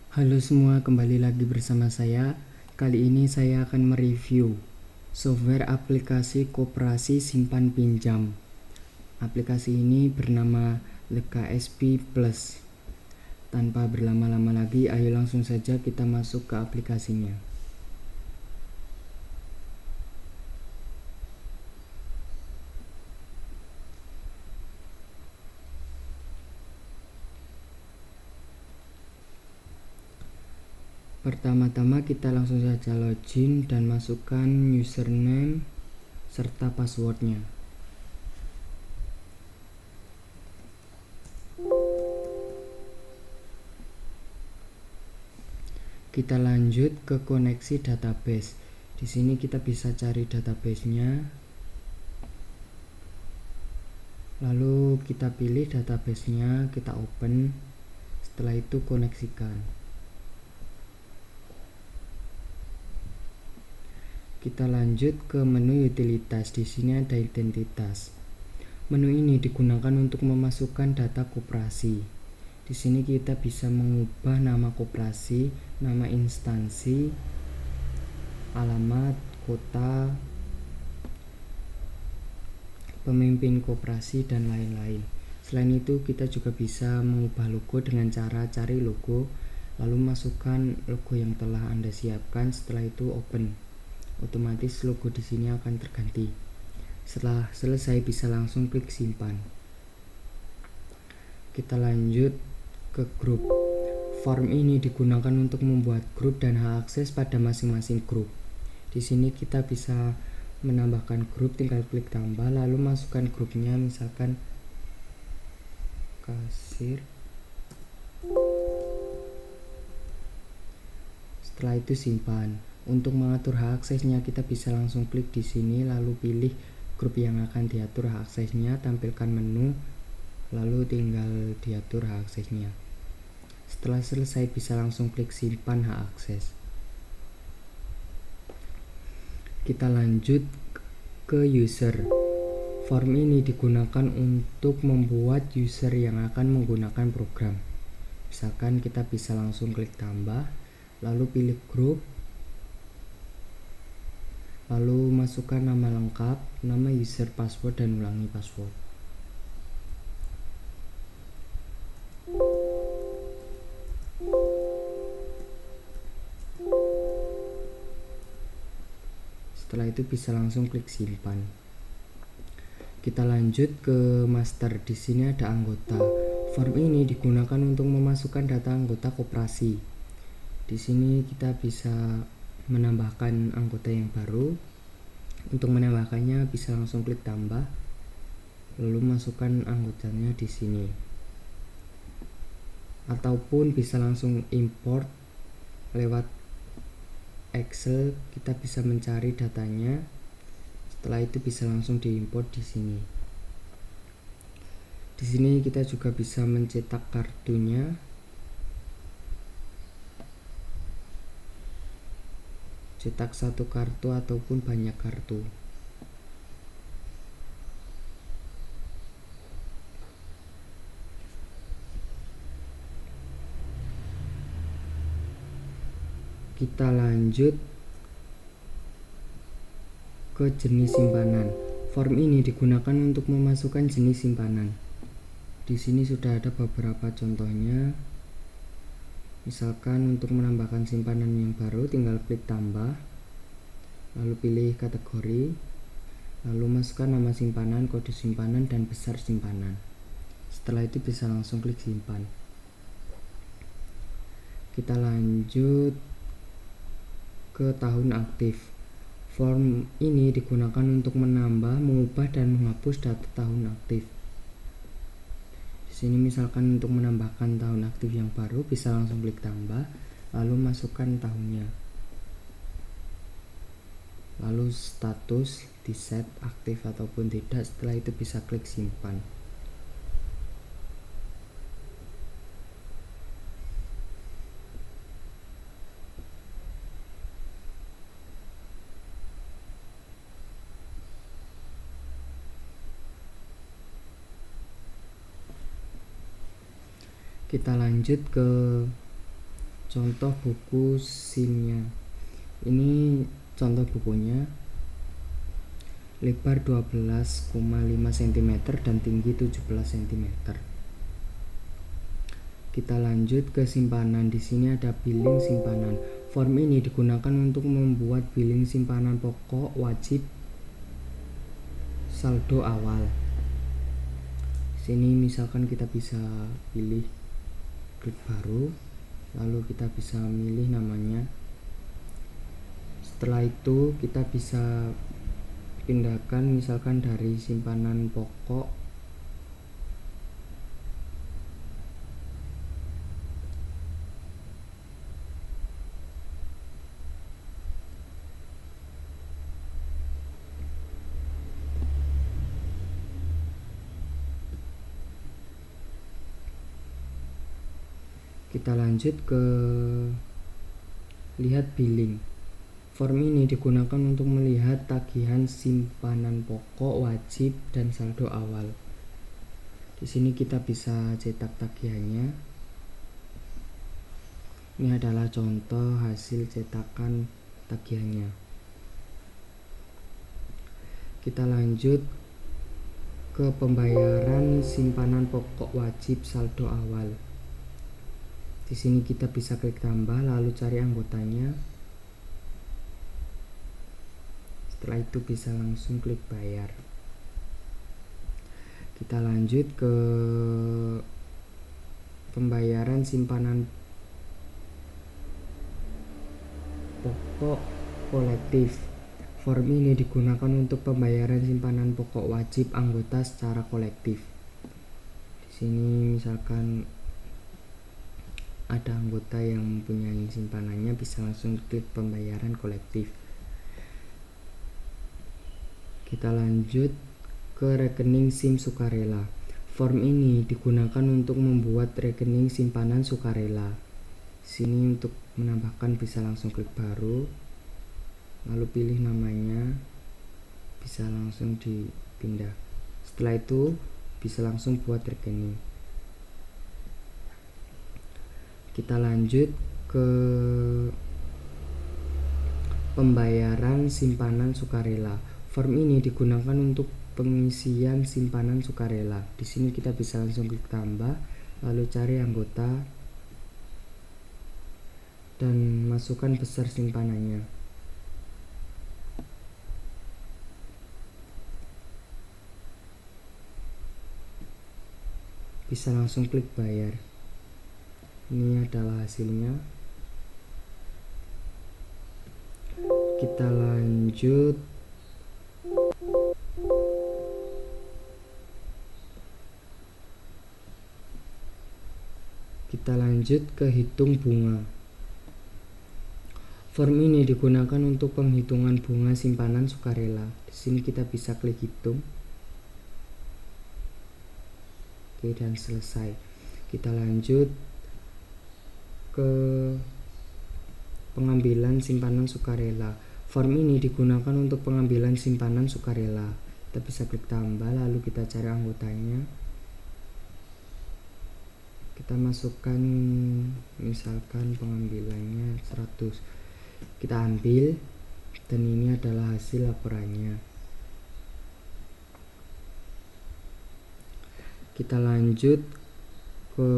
Halo semua, kembali lagi bersama saya. Kali ini saya akan mereview software aplikasi koperasi simpan pinjam. Aplikasi ini bernama LKSP Plus. Tanpa berlama-lama lagi, ayo langsung saja kita masuk ke aplikasinya. Pertama-tama kita langsung saja login dan masukkan username serta passwordnya. Kita lanjut ke koneksi database. Di sini kita bisa cari databasenya. Lalu kita pilih databasenya, kita open. Setelah itu koneksikan. Kita lanjut ke menu utilitas. Di sini ada identitas. Menu ini digunakan untuk memasukkan data koperasi. Di sini kita bisa mengubah nama koperasi, nama instansi, alamat, kota, pemimpin koperasi, dan lain-lain. Selain itu, kita juga bisa mengubah logo dengan cara cari logo, lalu masukkan logo yang telah Anda siapkan. Setelah itu open. Otomatis logo di sini akan terganti. Setelah selesai, bisa langsung klik simpan. Kita lanjut ke grup. Form ini digunakan untuk membuat grup dan hak akses pada masing-masing grup. Di sini kita bisa menambahkan grup, tinggal klik tambah, lalu masukkan grupnya, misalkan kasir. Setelah itu simpan. Untuk mengatur hak aksesnya, kita bisa langsung klik di sini, lalu pilih grup yang akan diatur hak aksesnya, tampilkan menu, lalu tinggal diatur hak aksesnya. Setelah selesai, bisa langsung klik simpan hak akses. Kita lanjut ke user. Form ini digunakan untuk membuat user yang akan menggunakan program. Misalkan kita bisa langsung klik tambah, lalu pilih grup, lalu masukkan nama lengkap, nama user, password, dan ulangi password. Setelah itu bisa langsung klik simpan. Kita lanjut ke master. Di sini ada anggota. Form ini digunakan untuk memasukkan data anggota koperasi. Di sini kita bisa menambahkan anggota yang baru. Untuk menambahkannya bisa langsung klik tambah, lalu masukkan anggotanya di sini. Ataupun bisa langsung import lewat Excel, kita bisa mencari datanya. Setelah itu bisa langsung diimport di sini. Di sini kita juga bisa mencetak kartunya. Cetak satu kartu ataupun banyak kartu. Kita lanjut ke jenis simpanan. Form ini digunakan untuk memasukkan jenis simpanan. Di sini sudah ada beberapa contohnya. Misalkan untuk menambahkan simpanan yang baru, tinggal klik tambah, lalu pilih kategori, lalu masukkan nama simpanan, kode simpanan, dan besar simpanan. Setelah itu bisa langsung klik simpan. Kita lanjut ke tahun aktif. Form ini digunakan untuk menambah, mengubah, dan menghapus data tahun aktif. Di sini misalkan untuk menambahkan tahun aktif yang baru, bisa langsung klik tambah, lalu masukkan tahunnya. Lalu status di set aktif ataupun tidak. Setelah itu bisa klik simpan. Kita lanjut ke contoh buku SIM-nya. Ini contoh bukunya, lebar 12,5 cm dan tinggi 17 cm. Kita lanjut ke simpanan. Di sini ada billing simpanan. Form ini digunakan untuk membuat billing simpanan pokok, wajib, saldo awal. Di sini misalkan kita bisa pilih klik baru, lalu kita bisa milih namanya. Setelah itu kita bisa pindahkan misalkan dari simpanan pokok kita lanjut ke lihat billing. Form ini digunakan untuk melihat tagihan simpanan pokok, wajib, dan saldo awal. Di sini kita bisa cetak tagihannya. Ini adalah contoh hasil cetakan tagihannya. Kita lanjut ke pembayaran simpanan pokok, wajib, saldo awal. Di sini kita bisa klik tambah, lalu cari anggotanya. Setelah itu bisa langsung klik bayar. Kita lanjut ke pembayaran simpanan pokok kolektif. Form ini digunakan untuk pembayaran simpanan pokok wajib anggota secara kolektif. Di sini misalkan ada anggota yang mempunyai simpanannya, bisa langsung klik pembayaran kolektif. Kita lanjut ke rekening SIM sukarela. Form ini digunakan untuk membuat rekening simpanan sukarela. Sini untuk menambahkan bisa langsung klik baru, lalu pilih namanya, bisa langsung dipindah. Setelah itu bisa langsung buat rekening. Kita lanjut ke pembayaran simpanan sukarela. Form ini digunakan untuk pengisian simpanan sukarela. Di sini kita bisa langsung klik tambah, lalu cari anggota dan masukkan besar simpanannya. Bisa langsung klik bayar. Ini adalah hasilnya. Kita lanjut ke hitung bunga. Form ini digunakan untuk penghitungan bunga simpanan sukarela. Di sini kita bisa klik hitung. Oke, dan selesai. Kita lanjut ke pengambilan simpanan sukarela. Form ini digunakan untuk pengambilan simpanan sukarela. Kita bisa klik tambah, lalu kita cari anggotanya. Kita masukkan misalkan pengambilannya 100. Kita ambil, dan ini adalah hasil laporannya. Kita lanjut ke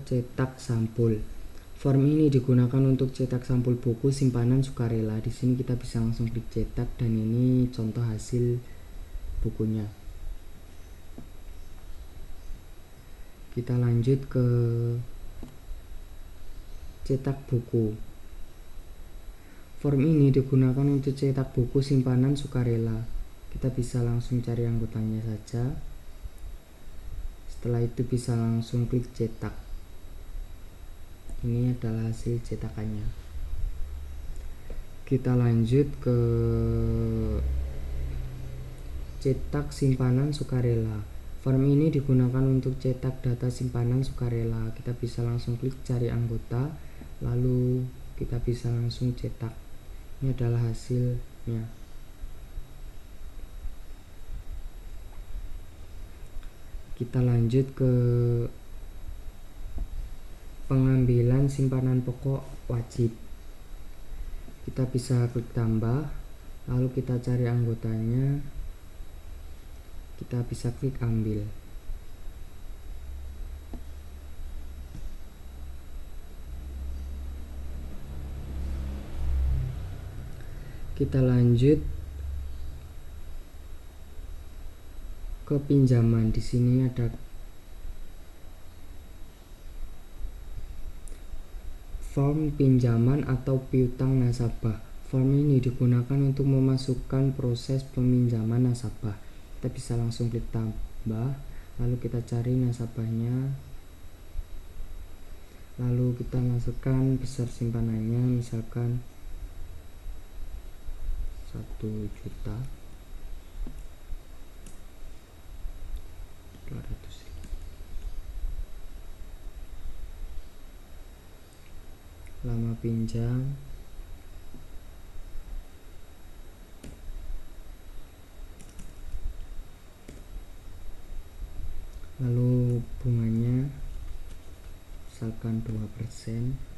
cetak sampul. Form ini digunakan untuk cetak sampul buku simpanan sukarela. Di sini kita bisa langsung klik cetak, dan ini contoh hasil bukunya. Kita lanjut ke cetak buku. Form ini digunakan untuk cetak buku simpanan sukarela. Kita bisa langsung cari anggotanya saja. Setelah itu bisa langsung klik cetak. Ini adalah hasil cetakannya. Kita lanjut ke cetak simpanan sukarela. Form ini digunakan untuk cetak data simpanan sukarela. Kita bisa langsung klik cari anggota, lalu kita bisa langsung cetak. Ini adalah hasilnya. Kita lanjut ke pengambilan simpanan pokok wajib. Kita bisa klik tambah, lalu kita cari anggotanya, kita bisa klik ambil. Kita lanjut ke pinjaman. Di sini ada form pinjaman atau piutang nasabah. Form ini digunakan untuk memasukkan proses peminjaman nasabah. Kita bisa langsung klik tambah, lalu kita cari nasabahnya, lalu kita masukkan besar simpanannya, misalkan 1 juta 200. Lama pinjam, lalu bunganya misalkan 2%.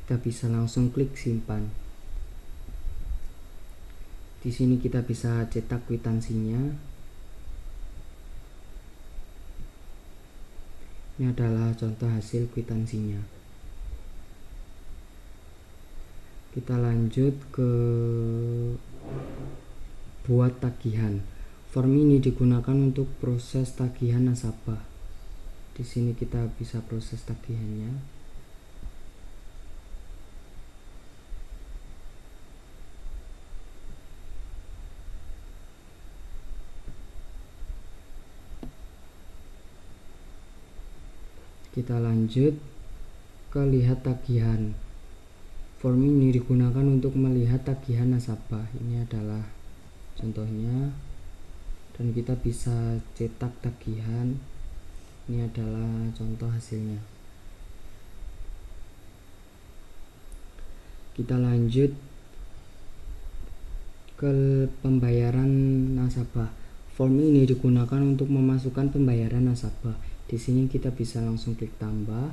Kita bisa langsung klik simpan. Di sini kita bisa cetak kwitansinya. Ini adalah contoh hasil kwitansinya. Kita lanjut ke buat tagihan. Form ini digunakan untuk proses tagihan nasabah. Di sini kita bisa proses tagihannya. Kita lanjut ke lihat tagihan. Form ini digunakan untuk melihat tagihan nasabah. Ini adalah contohnya, dan kita bisa cetak tagihan. Ini adalah contoh hasilnya. Kita lanjut ke pembayaran nasabah. Form ini digunakan untuk memasukkan pembayaran nasabah. Di sini kita bisa langsung klik tambah,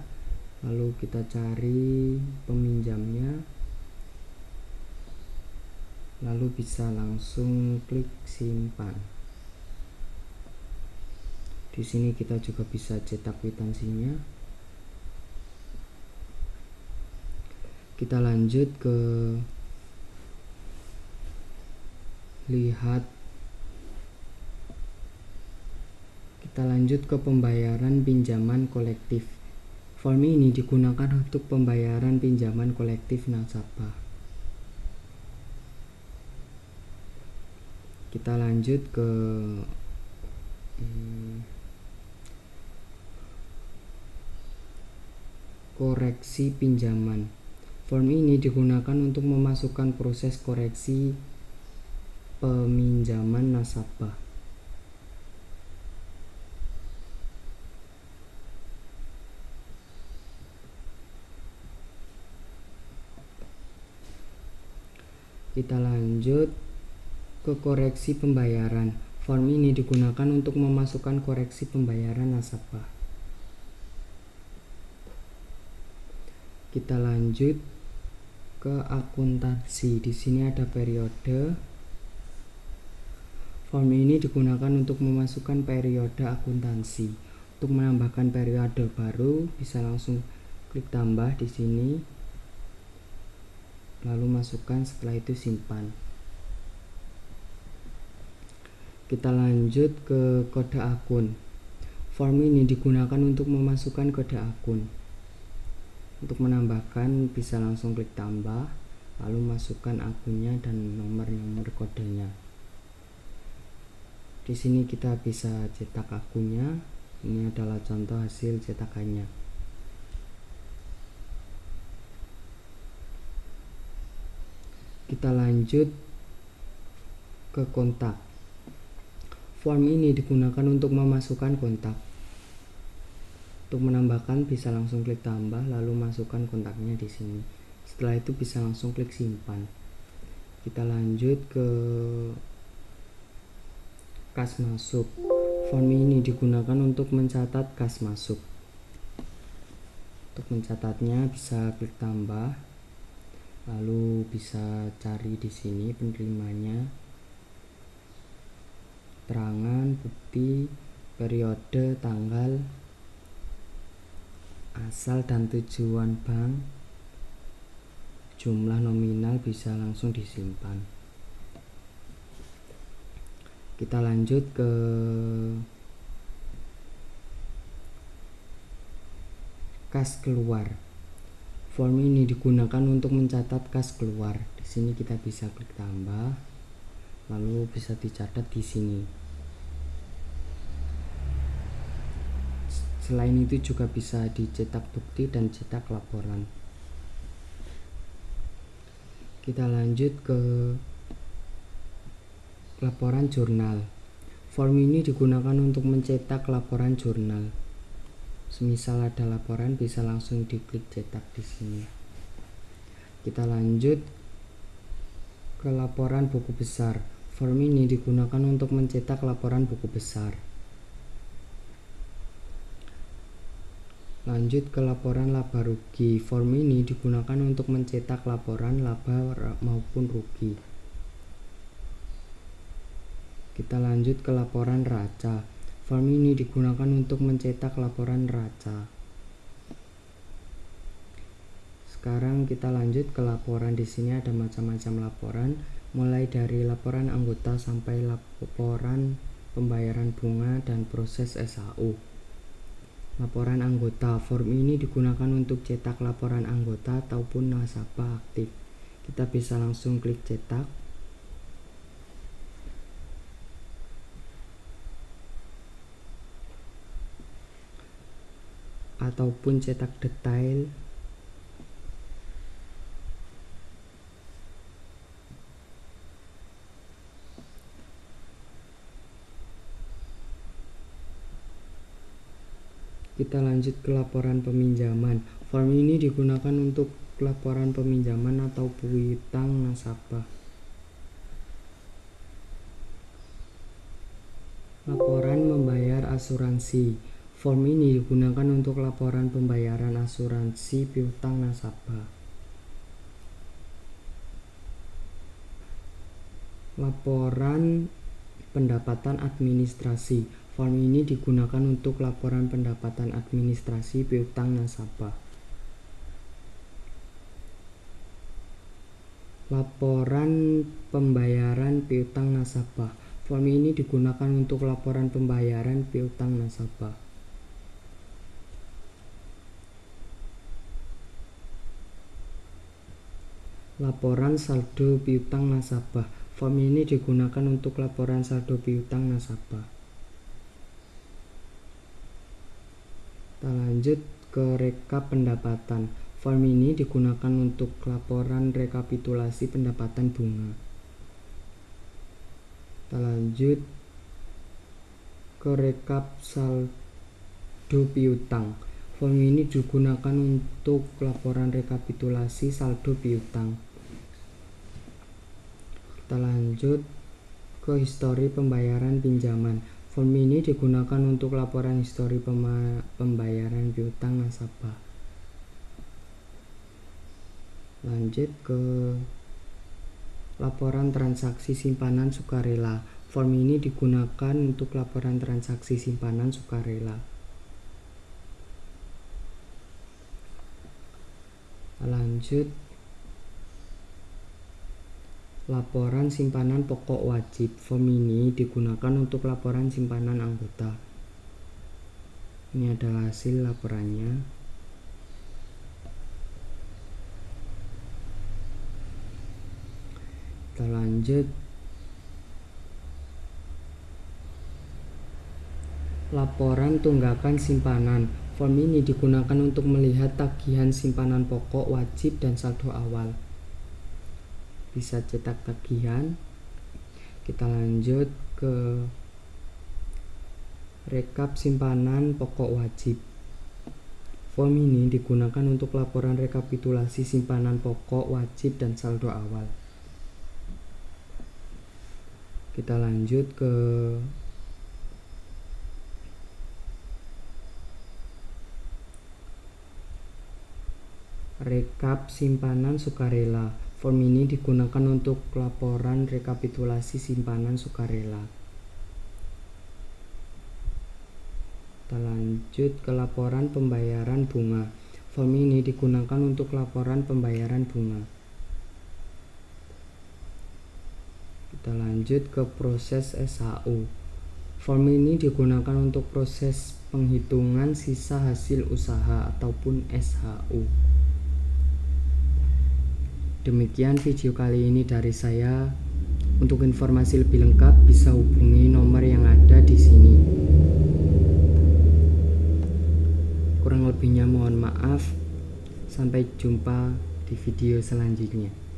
lalu kita cari peminjamnya, lalu bisa langsung klik simpan. Di sini kita juga bisa cetak kwitansinya. Kita lanjut ke lihat. Kita lanjut ke pembayaran pinjaman kolektif. Form ini digunakan untuk pembayaran pinjaman kolektif nasabah. Kita lanjut ke koreksi pinjaman. Form ini digunakan untuk memasukkan proses koreksi peminjaman nasabah. Kita lanjut ke koreksi pembayaran. Form ini digunakan untuk memasukkan koreksi pembayaran nasabah. Kita lanjut ke akuntansi. Di sini ada periode. Form ini digunakan untuk memasukkan periode akuntansi. Untuk menambahkan periode baru, bisa langsung klik tambah di sini. Lalu masukkan, setelah itu simpan. Kita lanjut ke kode akun. Form ini digunakan untuk memasukkan kode akun. Untuk menambahkan bisa langsung klik tambah, lalu masukkan akunnya dan nomor kodenya. Di sini kita bisa cetak akunnya. Ini adalah contoh hasil cetakannya. Kita lanjut ke kontak. Form ini digunakan untuk memasukkan kontak. Untuk menambahkan bisa langsung klik tambah lalu masukkan kontaknya di sini. Setelah itu bisa langsung klik simpan. Kita lanjut ke kas masuk. Form ini digunakan untuk mencatat kas masuk. Untuk mencatatnya bisa klik tambah, lalu bisa cari di sini penerimanya, keterangan, bukti, periode, tanggal, asal dan tujuan bank, jumlah nominal bisa langsung disimpan. Kita lanjut ke kas keluar. Form ini digunakan untuk mencatat kas keluar. Di sini kita bisa klik tambah, lalu bisa dicatat di sini. Selain itu juga bisa dicetak bukti dan cetak laporan. Kita lanjut ke laporan jurnal. Form ini digunakan untuk mencetak laporan jurnal. Semisal ada laporan bisa langsung diklik cetak di sini. Kita lanjut ke laporan buku besar. Form ini digunakan untuk mencetak laporan buku besar. Lanjut ke laporan laba rugi. Form ini digunakan untuk mencetak laporan laba maupun rugi. Kita lanjut ke laporan neraca. Form ini digunakan untuk mencetak laporan neraca. Sekarang kita lanjut ke laporan. Di sini ada macam-macam laporan, mulai dari laporan anggota sampai laporan pembayaran bunga dan proses SAU. Laporan anggota. Form ini digunakan untuk cetak laporan anggota ataupun nasabah aktif. Kita bisa langsung klik cetak. Ataupun cetak detail. Kita lanjut ke laporan peminjaman. Form ini digunakan untuk laporan peminjaman atau piutang nasabah. Laporan membayar asuransi. Form ini digunakan untuk laporan pembayaran asuransi piutang nasabah. Laporan pendapatan administrasi. Form ini digunakan untuk laporan pendapatan administrasi piutang nasabah. Laporan pembayaran piutang nasabah. Form ini digunakan untuk laporan pembayaran piutang nasabah. Laporan saldo piutang nasabah. Form ini digunakan untuk laporan saldo piutang nasabah. Kita lanjut ke rekap pendapatan. Form ini digunakan untuk laporan rekapitulasi pendapatan bunga. Kita lanjut ke rekap saldo piutang. Form ini digunakan untuk laporan rekapitulasi saldo piutang. Kita lanjut ke histori pembayaran pinjaman. Form ini digunakan untuk laporan histori pembayaran piutang nasabah. Lanjut ke laporan transaksi simpanan sukarela. Form ini digunakan untuk laporan transaksi simpanan sukarela. Lanjut laporan simpanan pokok wajib. Form ini digunakan untuk laporan simpanan anggota. Ini adalah hasil laporannya. Kita lanjut. Laporan tunggakan simpanan. Form ini digunakan untuk melihat tagihan simpanan pokok, wajib, dan saldo awal. Bisa cetak tagihan. Kita lanjut ke rekap simpanan pokok wajib. Form ini digunakan untuk laporan rekapitulasi simpanan pokok, wajib, dan saldo awal. Kita lanjut ke rekap simpanan sukarela. Form ini digunakan untuk laporan rekapitulasi simpanan sukarela. Kita lanjut ke laporan pembayaran bunga. Form ini digunakan untuk laporan pembayaran bunga. Kita lanjut ke proses SHU. Form ini digunakan untuk proses penghitungan sisa hasil usaha ataupun SHU. Demikian video kali ini dari saya. Untuk informasi lebih lengkap bisa hubungi nomor yang ada di sini. Kurang lebihnya mohon maaf. Sampai jumpa di video selanjutnya.